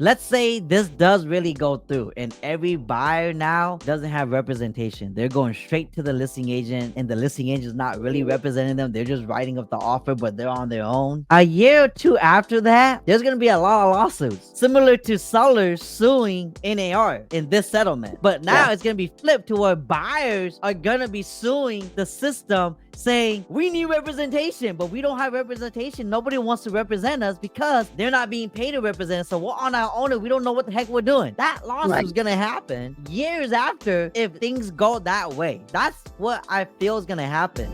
let's say this does really go through and every buyer now doesn't have representation. They're going straight to the listing agent and the listing agent is not really representing them. They're just writing up the offer, but they're on their own. A year or two after that, there's going to be a lot of lawsuits similar to sellers suing NAR in this settlement. But now it's going to be flipped to where buyers are going to be suing the system saying we need representation, but we don't have representation. Nobody wants to represent us because they're not being paid to represent us. So we're on our own and we don't know what the heck we're doing. That lawsuit is gonna happen years after if things go that way. That's what I feel is gonna happen.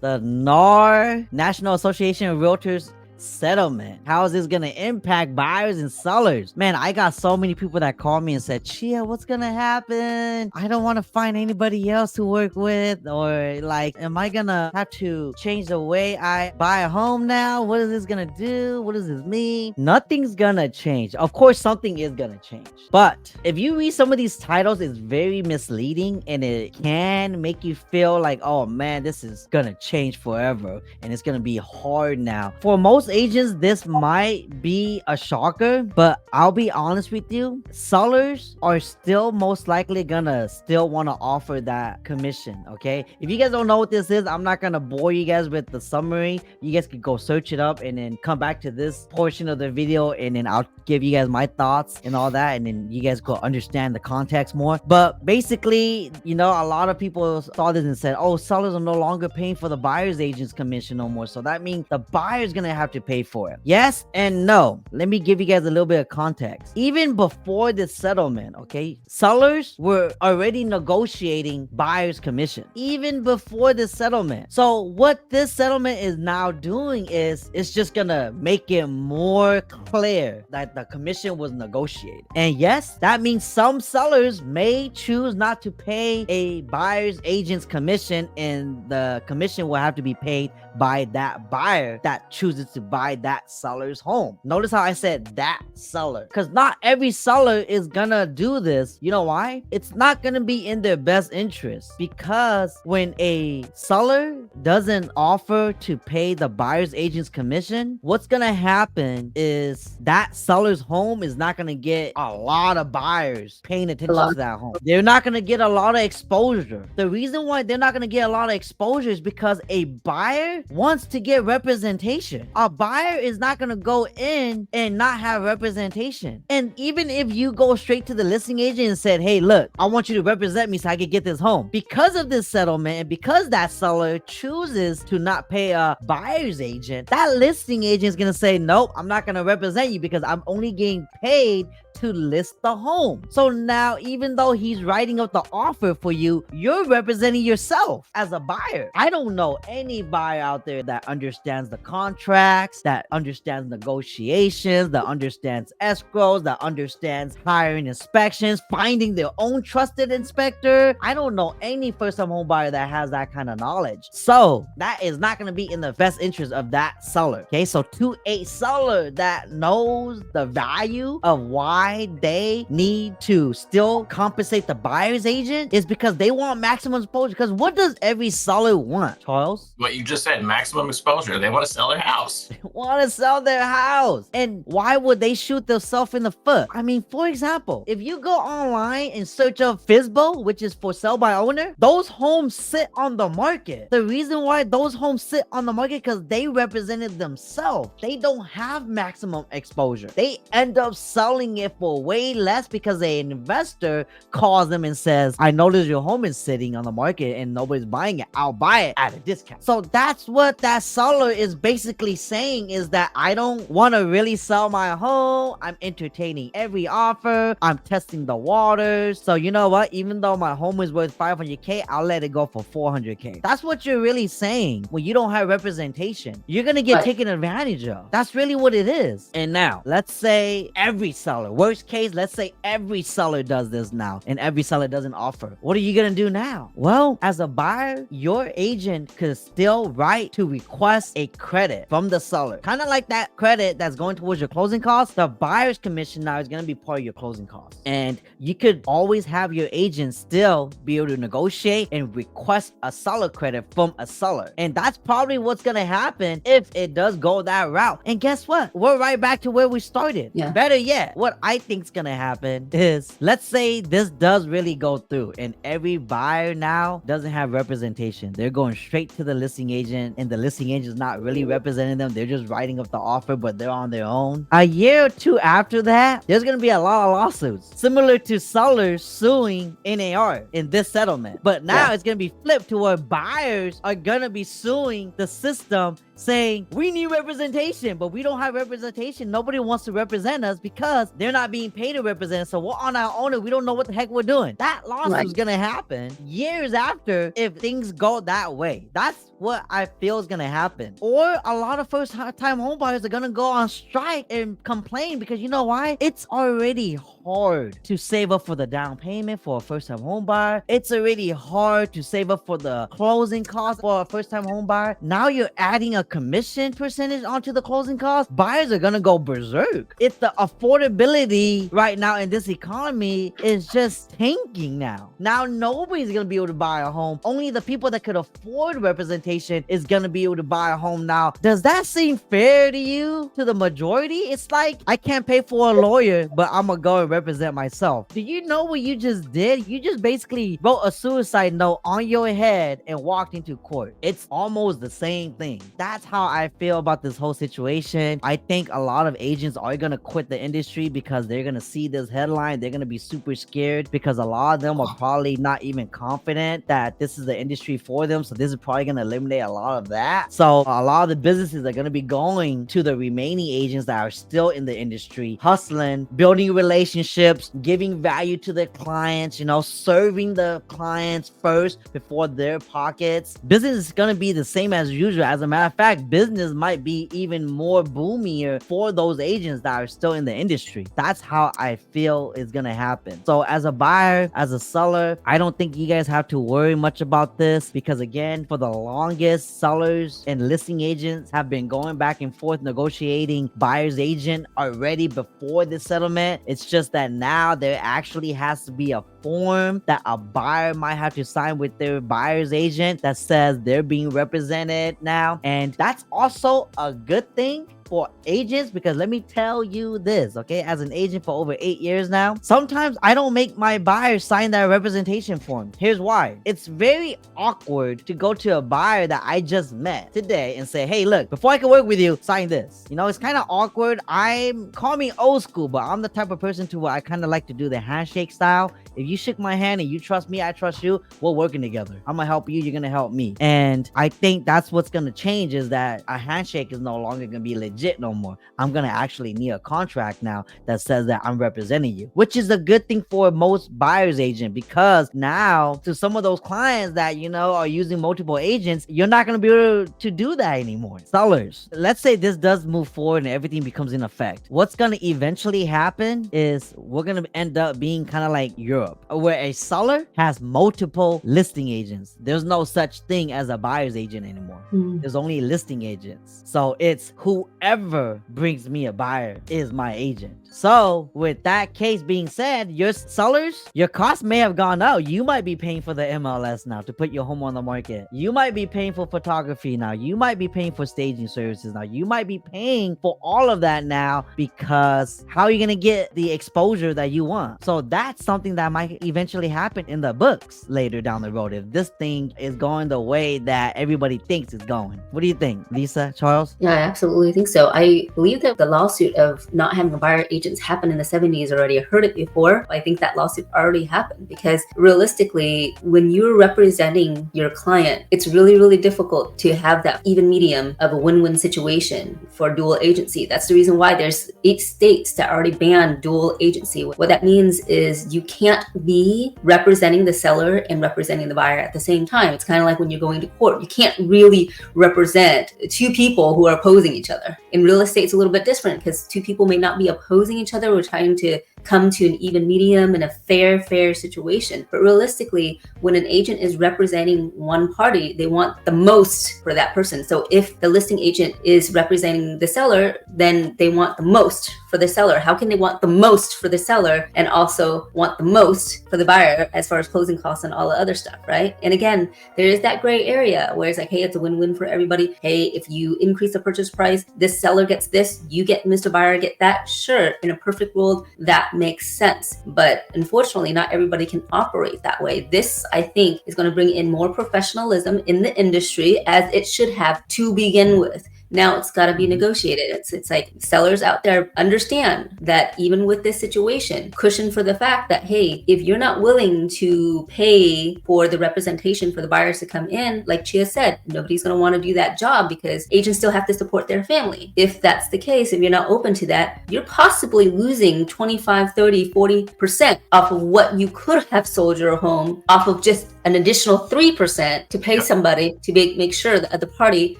The NAR, National Association of Realtors settlement. How is this gonna impact buyers and sellers? Man, I got so many people that called me and said, Chia, what's gonna happen? I don't want to find anybody else to work with, or like, am I gonna have to change the way I buy a home now? What is this gonna do? What does this mean? Nothing's gonna change. Of course, something is gonna change. But if you read some of these titles, it's very misleading and it can make you feel like, oh man, this is gonna change forever and it's gonna be hard now. For most agents, this might be a shocker, but I'll be honest with you, sellers are still most likely gonna still want to offer that commission. Okay, if you guys don't know what this is, I'm not gonna bore you guys with the summary. You guys can go search it up and then come back to this portion of the video and then I'll give you guys my thoughts and all that, and then you guys go understand the context more. But basically, you know, a lot of people saw this and said, oh, sellers are no longer paying for the buyer's agent's commission no more, so that means the buyer's gonna have to pay for it. Yes and no. Let me give you guys a little bit of context. Even before this settlement, okay, sellers were already negotiating buyer's commission even before the settlement. So what this settlement is now doing is it's just gonna make it more clear that the commission was negotiated. And yes, that means some sellers may choose not to pay a buyer's agent's commission, and the commission will have to be paid by that buyer that chooses to buy that seller's home. Notice how I said that seller, because not every seller is gonna do this. You know why? It's not gonna be in their best interest, because when a seller doesn't offer to pay the buyer's agent's commission, what's gonna happen is that seller's home is not gonna get a lot of buyers paying attention to that home. They're not gonna get a lot of exposure. The reason why they're not gonna get a lot of exposure is because a buyer wants to get representation. A buyer is not going to go in and not have representation. And even if you go straight to the listing agent and said, hey, look, I want you to represent me so I can get this home, because of this settlement and because that seller chooses to not pay a buyer's agent, that listing agent is going to say, nope, I'm not going to represent you because I'm only getting paid to list the home. So now, even though he's writing up the offer for you, you're representing yourself as a buyer. I don't know any buyer out there that understands the contracts, that understands negotiations, that understands escrows, that understands hiring inspections, finding their own trusted inspector. I don't know any first-time home buyer that has that kind of knowledge. So that is not going to be in the best interest of that seller. Okay, so to a seller that knows the value of why they need to still compensate the buyer's agent is because they want maximum exposure. Because what does every seller want, Charles? What you just said, maximum exposure. They want to sell their house. They want to sell their house. And why would they shoot themselves in the foot? I mean, for example, if you go online and search up FSBO, which is for sale by owner, those homes sit on the market. The reason why those homes sit on the market because they represented themselves. They don't have maximum exposure. They end up selling it for way less because an investor calls them and says, I notice your home is sitting on the market and nobody's buying it. I'll buy it at a discount. So that's what that seller is basically saying, is that I don't want to really sell my home. I'm entertaining every offer. I'm testing the waters. So you know what? Even though my home is worth $500K, I'll let it go for $400K. That's what you're really saying when you don't have representation. You're going to get taken advantage of. That's really what it is. And now, let's say every seller, worst case, let's say every seller does this now and every seller doesn't offer. What are you going to do now? Well, as a buyer, your agent could still write to request a credit from the seller. Kind of like that credit that's going towards your closing costs. The buyer's commission now is going to be part of your closing costs. And you could always have your agent still be able to negotiate and request a seller credit from a seller. And that's probably what's going to happen if it does go that route. And guess what? We're right back to where we started. Yeah. Better yet, what I think is going to happen is, let's say this does really go through and every buyer now doesn't have representation. They're going straight to the listing agent and the listing agent is not really representing them. They're just writing up the offer, but they're on their own. A year or two after that, there's going to be a lot of lawsuits similar to sellers suing NAR in this settlement. But now it's going to be flipped to where buyers are going to be suing the system saying, we need representation, but we don't have representation. Nobody wants to represent us because they're not being paid to represent us. So we're on our own and we don't know what the heck we're doing. That lawsuit is going to happen years after if things go that way. That's what I feel is going to happen. Or a lot of first-time homebuyers are going to go on strike and complain because you know why? It's already hard to save up for the down payment for a first-time homebuyer. It's already hard to save up for the closing costs for a first-time homebuyer. Now you're adding a commission percentage onto the closing costs. Buyers are going to go berserk. If the affordability right now in this economy is just tanking now. Now nobody's going to be able to buy a home. Only the people that could afford representation is going to be able to buy a home now. Does that seem fair to you? To the majority? It's like, I can't pay for a lawyer, but I'm going to go and represent myself. Do you know what you just did? You just basically wrote a suicide note on your head and walked into court. It's almost the same thing. That's how I feel about this whole situation. I think a lot of agents are going to quit the industry because they're going to see this headline. They're going to be super scared because a lot of them are probably not even confident that this is the industry for them. So this is probably going to eliminate a lot of that. So a lot of the businesses are going to be going to the remaining agents that are still in the industry, hustling, building relationships, giving value to their clients, serving the clients first before their pockets. Business is going to be the same as usual. As a matter of fact, business might be even more boomier for those agents that are still in the industry. That's how I feel is going to happen. So as a buyer, as a seller, I don't think you guys have to worry much about this because again, for the longest, sellers and listing agents have been going back and forth negotiating buyer's agent already before the settlement. It's just that now there actually has to be a form that a buyer might have to sign with their buyer's agent that says they're being represented now. And that's also a good thing for agents because let me tell you this, okay? As an agent for over 8 years now, sometimes I don't make my buyers sign that representation form. Here's why. It's very awkward to go to a buyer that I just met today and say, hey, look, before I can work with you, sign this. It's kind of awkward. Call me old school, but I'm the type of person to where I kind of like to do the handshake style. If you shook my hand and you trust me, I trust you, we're working together. I'm gonna help you, you're gonna help me. And I think that's what's gonna change is that a handshake is no longer gonna be legit no more. I'm gonna actually need a contract now that says that I'm representing you, which is a good thing for most buyer's agent because now to some of those clients that are using multiple agents, you're not gonna be able to do that anymore. Sellers, let's say this does move forward and everything becomes in effect. What's gonna eventually happen is we're gonna end up being kind of like Europe, where a seller has multiple listing agents. There's no such thing as a buyer's agent anymore. There's only listing agents. So it's whoever brings me a buyer is my agent. So with that case being said, your sellers, your costs may have gone up. You might be paying for the MLS now to put your home on the market. You might be paying for photography now. You might be paying for staging services now. You might be paying for all of that now because how are you going to get the exposure that you want? So that's something that might eventually happen in the books later down the road if this thing is going the way that everybody thinks it's going. What do you think, Lisa, Charles? Yeah, I absolutely think so. I believe that the lawsuit of not having a buyer agent happened in the 70s already. I heard it before. I think that lawsuit already happened because realistically, when you're representing your client, it's really, really difficult to have that even medium of a win-win situation for dual agency. That's the reason why there's 8 states that already ban dual agency. What that means is you can't be representing the seller and representing the buyer at the same time. It's kind of like when you're going to court. You can't really represent 2 people who are opposing each other. In real estate, it's a little bit different because 2 people may not be opposing each other. We're trying to come to an even medium and a fair situation. But realistically, when an agent is representing one party, they want the most for that person. So if the listing agent is representing the seller, then they want the most for the seller. How can they want the most for the seller and also want the most for the buyer as far as closing costs and all the other stuff, right? And again, there is that gray area where it's like, hey, it's a win-win for everybody. Hey, if you increase the purchase price, this seller gets this, you get Mr. Buyer get that. Sure, in a perfect world, that makes sense. But unfortunately, not everybody can operate that way. This, I think, is going to bring in more professionalism in the industry, as it should have to begin with. Now it's got to be negotiated. It's like sellers out there understand that even with this situation, cushion for the fact that, hey, if you're not willing to pay for the representation for the buyers to come in, like Chia said, nobody's going to want to do that job because agents still have to support their family. If that's the case, if you're not open to that, you're possibly losing 25, 30, 40% off of what you could have sold your home off of just an additional 3% to pay somebody to make sure that the party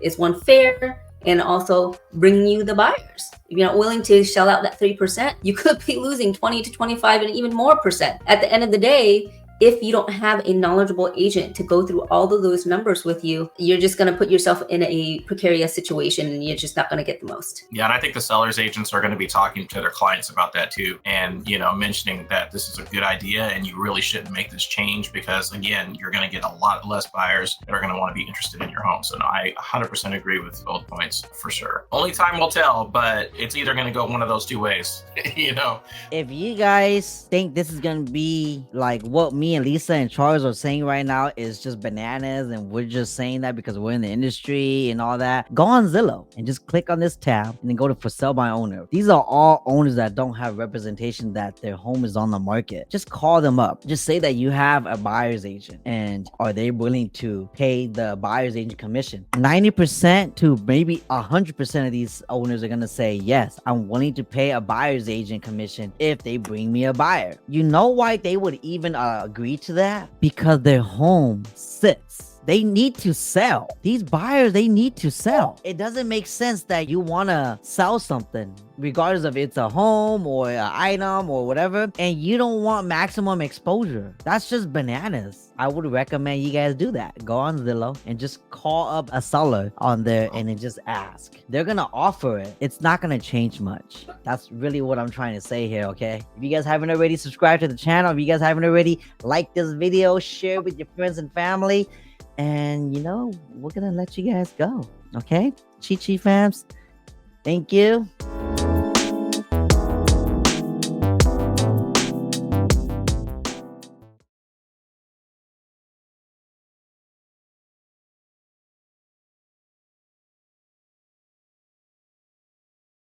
is one fair and also bring you the buyers. If you're not willing to shell out that 3%, you could be losing 20 to 25 and even more percent. At the end of the day, if you don't have a knowledgeable agent to go through all of those numbers with you, you're just going to put yourself in a precarious situation and you're just not going to get the most. Yeah, and I think the sellers agents are going to be talking to their clients about that too. And, mentioning that this is a good idea and you really shouldn't make this change because, again, you're going to get a lot less buyers that are going to want to be interested in your home. So no, I 100% agree with both points for sure. Only time will tell, but it's either going to go one of those two ways, If you guys think this is going to be like what me and Lisa and Charles are saying right now is just bananas and we're just saying that because we're in the industry and all that, go on Zillow and just click on this tab and then go to for sale by owner. These are all owners that don't have representation that their home is on the market. Just call them up. Just say that you have a buyer's agent and are they willing to pay the buyer's agent commission? 90% to maybe 100% of these owners are going to say, yes, I'm willing to pay a buyer's agent commission if they bring me a buyer. You know why they would even agree to that? Because their home sits. They need to sell. These buyers, they need to sell. It doesn't make sense that you want to sell something, regardless of it's a home or an item or whatever, and you don't want maximum exposure. That's just bananas. I would recommend you guys do that. Go on Zillow and just call up a seller on there and then just ask. They're going to offer it. It's not going to change much. That's really what I'm trying to say here, okay? If you guys haven't already subscribed to the channel, if you guys haven't already liked this video, share with your friends and family. And, we're going to let you guys go, okay? Chi fams, thank you.